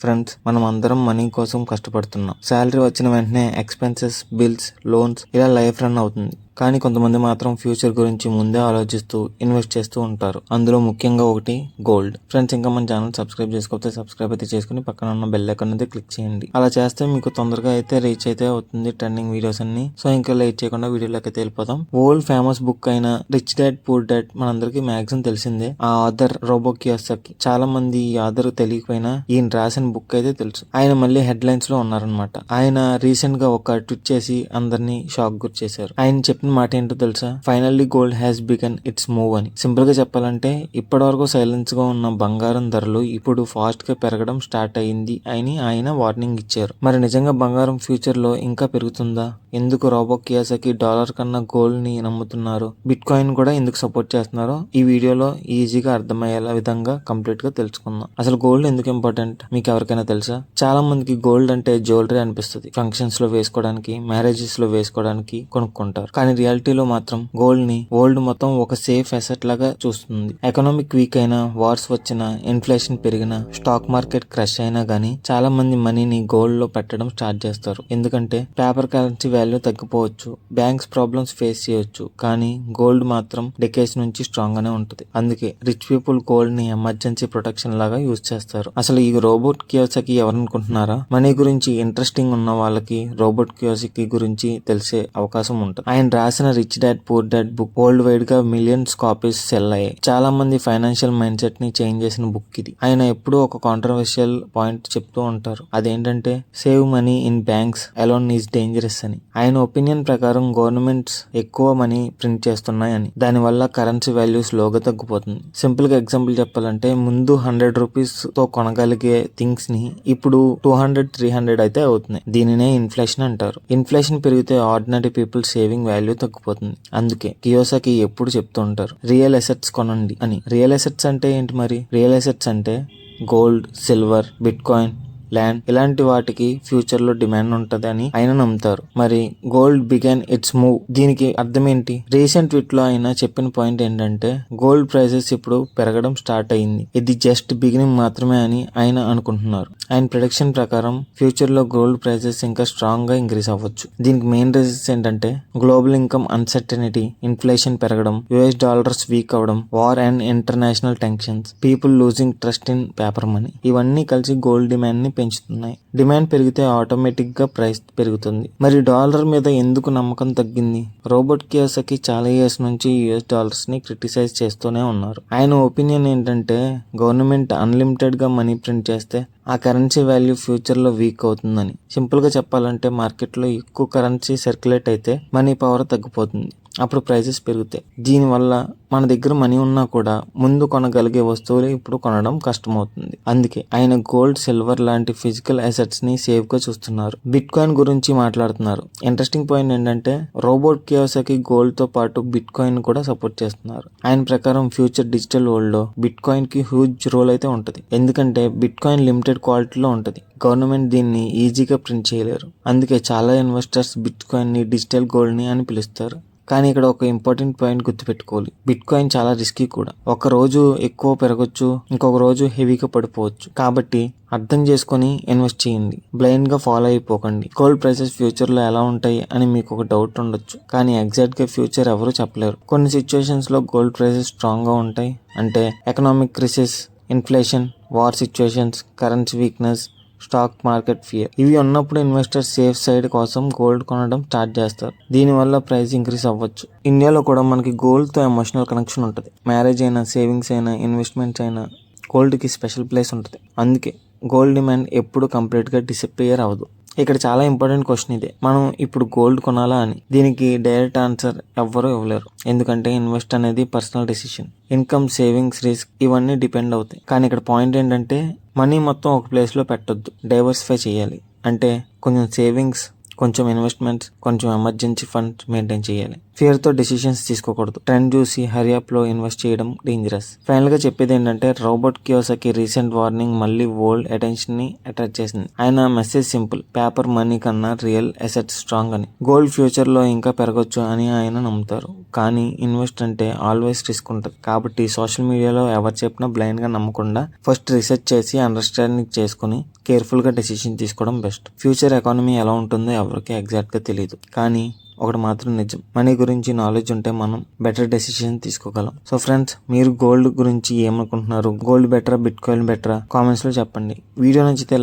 Friends, మనం అందరం money కోసం కష్టపడుతున్నాం. శాలరీ వచ్చిన వెంటనే ఎక్స్పెన్సెస్, బిల్స్, లోన్స్ ఇలా లైఫ్ రన్ అవుతుంది. కానీ కొంతమంది మాత్రం ఫ్యూచర్ గురించి ముందే ఆలోచిస్తూ ఇన్వెస్ట్ చేస్తూ ఉంటారు. అందులో ముఖ్యంగా ఒకటి గోల్డ్. ఫ్రెండ్స్, ఇంకా మన ఛానల్ సబ్స్క్రైబ్ చేసుకోకపోతే సబ్స్క్రైబ్ అయితే చేసుకుని పక్కన ఉన్న బెల్ ఐకాన్ అయితే క్లిక్ చేయండి. అలా చేస్తే మీకు తొందరగా అయితే రీచ్ అయితే అవుతుంది ట్రెండింగ్ వీడియోస్ అన్ని. సో ఇంకా లేట్ చేయకుండా వీడియోలోకి అయితే వెళ్ళిపోదాం. వరల్డ్ ఫేమస్ బుక్ అయిన రిచ్ డాడ్ పూర్ డాడ్ మనందరికీ మ్యాక్సిమం తెలిసిందే. ఆ ఆథర్ రోబర్ట్ కియోసాకి. చాలా మంది ఈ ఆథర్ తెలియకపోయినా ఈయన రాసిన బుక్ అయితే తెలుసు. ఆయన మళ్ళీ హెడ్ లైన్స్ లో ఉన్నారనమాట. ఆయన రీసెంట్ గా ఒక ట్వీట్ చేసి అందరినీ షాక్ గురి చేశారు. ఆయన చెప్పిన మాట ఏంటో తెలుసా? Finally gold has began it's move అని. సింపుల్ గా చెప్పాలంటే ఇప్పటి వరకు సైలెన్స్ గా ఉన్న బంగారం ధరలు ఇప్పుడు ఫాస్ట్ గా పెరగడం స్టార్ట్ అయింది అని ఆయన వార్నింగ్ ఇచ్చారు. మరి నిజంగా బంగారం ఫ్యూచర్ లో ఇంకా పెరుగుతుందా? ఎందుకు రోబర్ట్ కియోసాకి డాలర్ కన్నా గోల్డ్ ని నమ్ముతున్నారు? బిట్ కాయిన్ కూడా ఎందుకు సపోర్ట్ చేస్తున్నారో ఈ వీడియోలో ఈజీగా అర్థమయ్యేలా విధంగా కంప్లీట్ గా తెలుసుకుందాం. అసలు గోల్డ్ ఎందుకు ఇంపార్టెంట్ మీకు ఎవరికైనా తెలుసా? చాలా మందికి గోల్డ్ అంటే జ్యువెలరీ అనిపిస్తుంది. ఫంక్షన్స్ లో వేసుకోవడానికి, మ్యారేజెస్ లో వేసుకోవడానికి కొనుక్కుంటారు. కానీ రియాలిటీలో మాత్రం గోల్డ్ ని వరల్డ్ మొత్తం ఒక సేఫ్ అసెట్ లాగా చూస్తుంది. ఎకనామిక్ వీక్ అయినా, వార్స్ వచ్చినా, ఇన్ఫ్లేషన్ పెరిగినా, స్టాక్ మార్కెట్ క్రష్ అయినా గానీ చాలా మంది మనీని గోల్డ్ లో పెట్టడం స్టార్ట్ చేస్తారు. ఎందుకంటే పేపర్ కరెన్సీ వాల్యూ తగ్గిపోవచ్చు, బ్యాంక్స్ ప్రాబ్లమ్స్ ఫేస్ చేయొచ్చు, కానీ గోల్డ్ మాత్రం డెకేడ్స్ నుంచి స్ట్రాంగ్ గానే ఉంటుంది. అందుకే రిచ్ పీపుల్ గోల్డ్ ని ఎమర్జెన్సీ ప్రొటెక్షన్ లాగా యూజ్ చేస్తారు. అసలు ఈ రోబోట్ కియోసాకి ఎవరనుకుంటున్నారా? మనీ గురించి ఇంట్రెస్టింగ్ ఉన్న వాళ్ళకి రోబోట్ కియోసాకి గురించి తెలిసే అవకాశం ఉంటుంది. ఆయన రాసిన rich dad poor dad book world wide గా మిలియన్స్ కాపీస్ సెల్ అయ్యాయి. చాలా మంది ఫైనాన్షియల్ మైండ్ సెట్ ని చేంజ్ చేసిన బుక్ ఇది. ఆయన ఎప్పుడూ ఒక కాంట్రవర్షియల్ పాయింట్ చెప్తూ ఉంటారు. అదేంటంటే save money in banks alone is dangerous అని. ఆయన ఒపీనియన్ ప్రకారం గవర్నమెంట్స్ ఎక్కువ మనీ ప్రింట్ చేస్తున్నాయని, దానివల్ల కరెన్సీ వాల్యూ స్లోగా తగ్గిపోతుంది. సింపుల్ గా ఎగ్జాంపుల్ చెప్పాలంటే ముందు 100 రూపీస్ తో కొనగలిగే థింగ్స్ ని ఇప్పుడు 200, 300 అయితే అవుతున్నాయి. దీనినే ఇన్ఫ్లేషన్ అంటారు. ఇన్ఫ్లేషన్ పెరిగితే ఆర్డినరీ పీపుల్ సేవింగ్ వాల్యూ తగ్గిపోతుంది. అందుకే కియోసాకి ఎప్పుడు చెప్తూ ఉంటారు రియల్ అసెట్స్ కొనండి అని. రియల్ అసెట్స్ అంటే ఏంటి మరి? రియల్ అసెట్స్ అంటే gold, silver, bit coin, land ఇలాంటి వాటికి ఫ్యూచర్ లో డిమాండ్ ఉంటది అని ఆయన నమ్ముతారు. మరి గోల్డ్ బిగన్ ఇట్స్ మూవ్, దీనికి అర్థం ఏంటి? రీసెంట్ ట్వీట్ లో ఆయన చెప్పిన పాయింట్ ఏంటంటే గోల్డ్ ప్రైసెస్ ఇప్పుడు పెరగడం స్టార్ట్ అయింది, ఇది జస్ట్ బిగినింగ్ మాత్రమే అని ఆయన అనుకుంటున్నారు. ఆయన ప్రొడిక్షన్ ప్రకారం ఫ్యూచర్ లో గోల్డ్ ప్రైసెస్ ఇంకా స్ట్రాంగ్ గా ఇంక్రీస్ అవ్వచ్చు. దీనికి మెయిన్ రీజన్స్ ఏంటంటే గ్లోబల్ ఇన్కమ్ అన్సర్టనిటీ, ఇన్ఫ్లేషన్ పెరగడం, యుఎస్ డాలర్స్ వీక్ అవడం, war and international tensions, people losing trust in paper money, ఇవన్నీ కలిసి గోల్డ్ డిమాండ్ ని పెంచుతున్నాయి. డిమాండ్ పెరిగితే ఆటోమేటిక్ గా ప్రైస్ పెరుగుతుంది. మరి డాలర్ మీద ఎందుకు నమ్మకం తగ్గింది? రోబర్ట్ కియోసాకి చాలా ఇయర్స్ నుంచి యుఎస్ డాలర్స్ ని క్రిటిసైజ్ చేస్తూనే ఉన్నారు. ఆయన ఒపీనియన్ ఏంటంటే గవర్నమెంట్ అన్లిమిటెడ్ గా మనీ ప్రింట్ చేస్తే ఆ కరెన్సీ వాల్యూ ఫ్యూచర్ లో వీక్ అవుతుందని. సింపుల్ గా చెప్పాలంటే మార్కెట్ లో ఎక్కువ కరెన్సీ సర్క్యులేట్ అయితే మనీ పవర్ తగ్గిపోతుంది, అప్పుడు ప్రైసెస్ పెరుగుతాయి. దీనివల్ల మన దగ్గర మనీ ఉన్నా కూడా ముందు కొనగలిగే వస్తువులు ఇప్పుడు కొనడం కష్టమవుతుంది. అందుకే ఆయన గోల్డ్, సిల్వర్ లాంటి ఫిజికల్ అసెట్స్ ని సేఫ్ గా చూస్తున్నారు. బిట్ కాయిన్ గురించి మాట్లాడుతున్నారు. ఇంట్రెస్టింగ్ పాయింట్ ఏంటంటే రోబోట్ కియోసాకి గోల్డ్ తో పాటు బిట్ కాయిన్ కూడా సపోర్ట్ చేస్తున్నారు. ఆయన ప్రకారం ఫ్యూచర్ డిజిటల్ వరల్డ్ లో బిట్ కాయిన్ కి హ్యూజ్ రోల్ అయితే ఉంటది. ఎందుకంటే బిట్ కాయిన్ లిమిటెడ్ క్వాలిటీలో ఉంటది. గవర్నమెంట్ దీన్ని ఈజీగా ప్రింట్ చేయలేరు. అందుకే చాలా ఇన్వెస్టర్స్ బిట్ కాయిన్ ని డిజిటల్ గోల్డ్ ని అని పిలుస్తారు. కానీ ఇక్కడ ఒక ఇంపార్టెంట్ పాయింట్ గుర్తుపెట్టుకోవాలి. బిట్ కాయిన్ చాలా రిస్కీ కూడా. ఒక రోజు ఎక్కువ పెరగొచ్చు, ఇంకొక రోజు హెవీగా పడిపోవచ్చు. కాబట్టి అర్థం చేసుకొని ఇన్వెస్ట్ చేయండి, బ్లైండ్ గా ఫాలో అయిపోకండి. గోల్డ్ ప్రైసెస్ ఫ్యూచర్ లో ఎలా ఉంటాయి అని మీకు ఒక డౌట్ ఉండొచ్చు, కానీ ఎగ్జాక్ట్ గా ఫ్యూచర్ ఎవరు చెప్పలేరు. కొన్ని సిచ్యువేషన్స్ లో గోల్డ్ ప్రైసెస్ స్ట్రాంగ్ గా ఉంటాయి, అంటే economic crisis, inflation, war situations, currency weakness, stock market fear, ఇవి ఉన్నప్పుడు ఇన్వెస్టర్స్ సేఫ్ సైడ్ కోసం గోల్డ్ కొనడం స్టార్ట్ చేస్తారు. దీనివల్ల ప్రైస్ ఇంక్రీస్ అవ్వచ్చు. ఇండియాలో కూడా మనకి గోల్డ్ తో ఎమోషనల్ కనెక్షన్ ఉంటుంది. మ్యారేజ్ అయినా, సేవింగ్స్ అయినా, ఇన్వెస్ట్మెంట్స్ అయినా గోల్డ్ కి స్పెషల్ ప్లేస్ ఉంటుంది. అందుకే గోల్డ్ డిమాండ్ ఎప్పుడు కంప్లీట్ గా డిసప్పియర్ అవ్వదు. ఇక్కడ చాలా ఇంపార్టెంట్ క్వశ్చన్ ఇదే, మనం ఇప్పుడు గోల్డ్ కొనాలా అని. దీనికి డైరెక్ట్ ఆన్సర్ ఎవ్వరూ ఇవ్వలేరు, ఎందుకంటే ఇన్వెస్ట్ అనేది personal decision. Income, savings, risk ఇవన్నీ డిపెండ్ అవుతాయి. కానీ ఇక్కడ పాయింట్ ఏంటంటే మనీ మొత్తం ఒక ప్లేస్ లో పెట్టొద్దు, డైవర్సిఫై చేయాలి. అంటే కొంచెం సేవింగ్స్, కొంచెం ఇన్వెస్ట్మెంట్స్, కొంచెం ఎమర్జెన్సీ ఫండ్స్ మెయింటైన్ చేయాలి. ఫియర్ తో డెసిషన్స్ తీసుకోకూడదు. ట్రెండ్ చూసి హరియప్ లో ఇన్వెస్ట్ చేయడం డేంజరస్. ఫైనల్ గా చెప్పేది ఏంటంటే రాబర్ట్ కియోసాకి రీసెంట్ వార్నింగ్ మళ్ళీ వరల్డ్ అటెన్షన్ ని అట్రాక్ట్ చేసింది. ఆయన మెసేజ్ సింపుల్, పేపర్ మనీ కన్నా రియల్ అసెట్ స్ట్రాంగ్ అని. గోల్డ్ ఫ్యూచర్ లో ఇంకా పెరగొచ్చు అని ఆయన నమ్ముతారు. కానీ ఇన్వెస్ట్ అంటే ఆల్వేస్ రిస్క్ ఉంటుంది. కాబట్టి సోషల్ మీడియాలో ఎవరు చెప్పినా బ్లైండ్ గా నమ్మకుండా ఫస్ట్ రీసెర్చ్ చేసి అండర్స్టాండింగ్ చేసుకుని కేర్ఫుల్ గా డెసిషన్ తీసుకోవడం బెస్ట్. ఫ్యూచర్ ఎకానమీ ఎలా ఉంటుందో ఎవరికి ఎగ్జాక్ట్ గా తెలియదు. కానీ ఒకటి మాత్రం నిజం, మనీ గురించి నాలెడ్జ్ ఉంటే మనం బెటర్ డెసిషన్ తీసుకోగలం. సో ఫ్రెండ్స్, మీరు గోల్డ్ గురించి ఏమనుకుంటున్నారు? గోల్డ్ బెటరా, బిట్ కాయిన్ బెటరా? కామెంట్స్ లో చెప్పండి. వీడియో నచ్చితే